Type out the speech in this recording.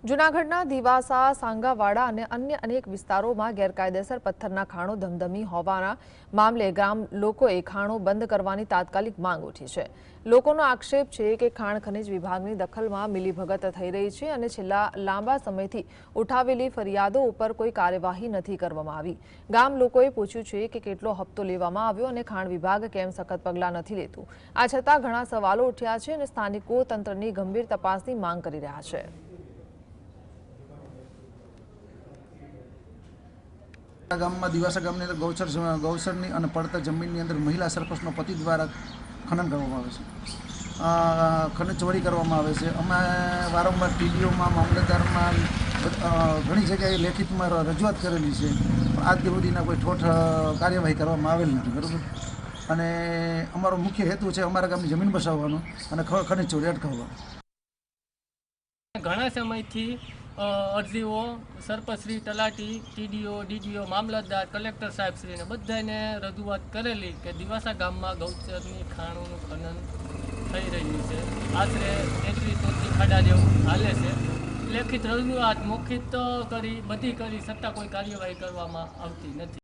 જૂનાગઢના દીવાસા, સાંગાવાડા અને અન્ય અનેક વિસ્તારોમાં ગેરકાયદેસર પથ્થરના ખાણો ધમધમી હોવાના મામલે ગામ લોકોએ ખાણો બંધ કરવાની તાત્કાલિક માંગ ઉઠી છે। લોકોનો આક્ષેપ છે કે ખાણ ખનિજ વિભાગની દખલમાં મિલીભગત થઈ રહી છે અને છેલ્લા લાંબા સમયથી ઉઠાવેલી ફરિયાદો ઉપર કોઈ કાર્યવાહી નથી કરવામાં આવી। ગામ લોકોએ પૂછ્યું છે કે કેટલો હપ્તો લેવામાં આવ્યો અને ખાણ વિભાગ કેમ સખત પગલાં નથી લેતું। આ છતાં ઘણા સવાલો ઉઠ્યા છે અને સ્થાનિકો તંત્રની ગંભીર તપાસની માંગ કરી રહ્યા છે। ગામમાં દીવાસા ગામની અંદર ગૌચરની અને પડતર જમીનની અંદર મહિલા સરપંચનો પતિ દ્વારા ખનન કરવામાં આવે છે, ખનિજ ચોરી કરવામાં આવે છે। અમે વારંવાર ટીડીઓમાં, મામલતદારમાં ઘણી જગ્યાએ લેખિતમાં રજૂઆત કરેલી છે, પણ આજ સુધીના કોઈ ઠોઠ કાર્યવાહી કરવામાં આવેલ નથી, બરાબર। અને અમારો મુખ્ય હેતુ છે અમારા ગામની જમીન બચાવવાનો અને ખનિજ ચોરી અટકાવવાનો। ઘણા સમયથી અરજીઓ સરપંચશ્રી, તલાટી, ટીડીઓ, ડીડીઓ, મામલતદાર, કલેક્ટર સાહેબશ્રીને બધાને રજૂઆત કરેલી કે દીવાસા ગામમાં ગૌચરની ખાણોનું ખનન થઈ રહ્યું છે। આશરે 33-34 ખાડા જેવું હાલે છે। લેખિત રજૂઆત મૌખિક કરી બધી કરી છતાં કોઈ કાર્યવાહી કરવામાં આવતી નથી।